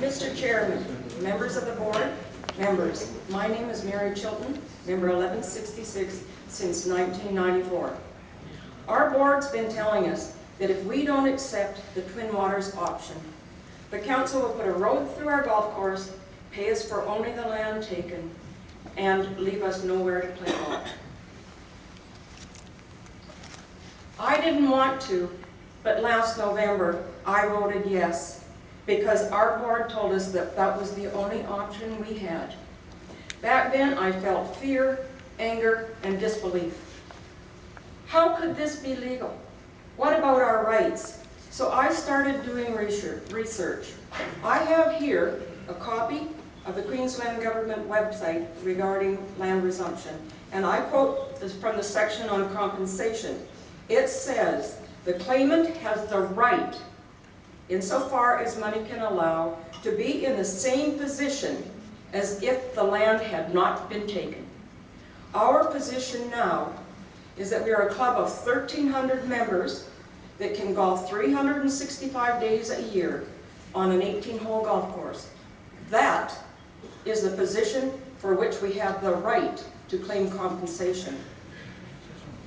Mr. Chairman, members of the board, members, my name is Mary Chilton, member 1166 since 1994. Our board's been telling us that if we don't accept the Twin Waters option, the council will put a road through our golf course, pay us for only the land taken, and leave us nowhere to play golf. I didn't want to, but last November I voted yes, because our board told us that that was the only option we had. Back then I felt fear, anger, and disbelief. How could this be legal? What about our rights? So I started doing research. I have here a copy of the Queensland government website regarding land resumption, and I quote this from the section on compensation. It says, the claimant has the right, insofar as money can allow, to be in the same position as if the land had not been taken. Our position now is that we are a club of 1,300 members that can golf 365 days a year on an 18-hole golf course. That is the position for which we have the right to claim compensation.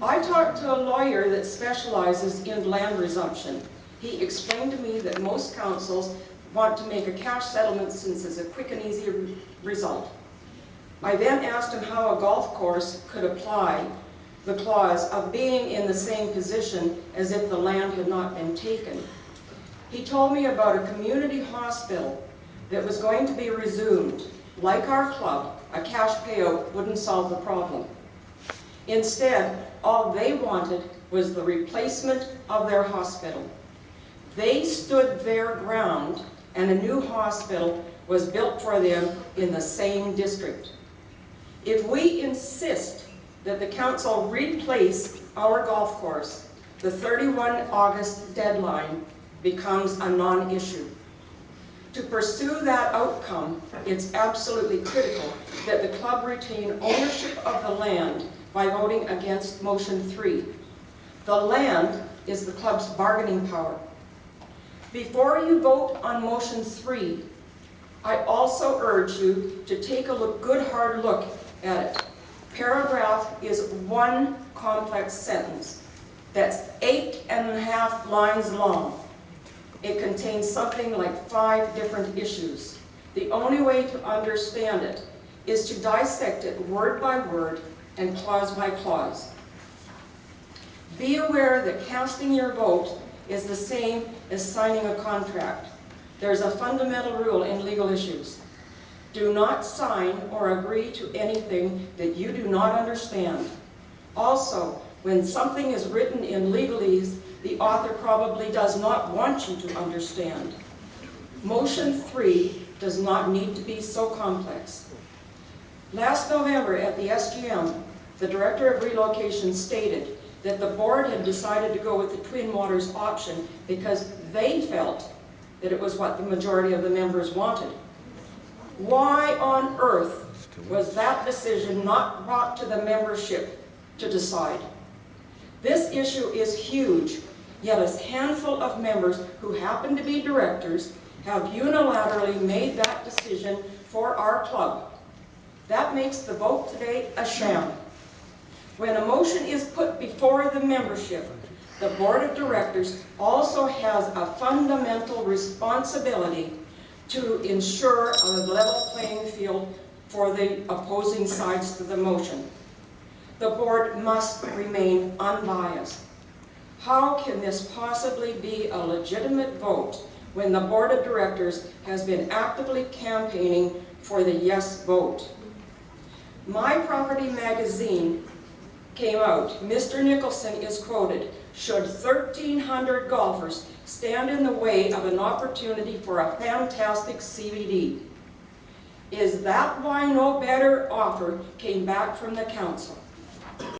I talked to a lawyer that specializes in land resumption. He explained to me that most councils want to make a cash settlement since it's a quick and easy result. I then asked him how a golf course could apply the clause of being in the same position as if the land had not been taken. He told me about a community hospital that was going to be resumed. Like our club, a cash payout wouldn't solve the problem. Instead, all they wanted was the replacement of their hospital. They stood their ground, and a new hospital was built for them in the same district. If we insist that the council replace our golf course, the 31 August deadline becomes a non-issue. To pursue that outcome, it's absolutely critical that the club retain ownership of the land by voting against motion 3. The land is the club's bargaining power. Before you vote on motion 3, I also urge you to take a good hard look at it. Paragraph is one complex sentence that's 8.5 lines long. It contains something like 5 different issues. The only way to understand it is to dissect it word by word and clause by clause. Be aware that casting your vote is the same as signing a contract. There's a fundamental rule in legal issues. Do not sign or agree to anything that you do not understand. Also, when something is written in legalese, the author probably does not want you to understand. Motion 3 does not need to be so complex. Last November at the SGM, the Director of Relocation stated that the board had decided to go with the Twin Waters option because they felt that it was what the majority of the members wanted. Why on earth was that decision not brought to the membership to decide? This issue is huge, yet a handful of members who happen to be directors have unilaterally made that decision for our club. That makes the vote today a sham. When a motion is put before the membership, the board of directors also has a fundamental responsibility to ensure a level playing field for the opposing sides to the motion. The board must remain unbiased. How can this possibly be a legitimate vote when the board of directors has been actively campaigning for the yes vote? My Property magazine came out. Mr. Nicholson is quoted, "Should 1,300 golfers stand in the way of an opportunity for a fantastic CBD? Is that why no better offer came back from the council?"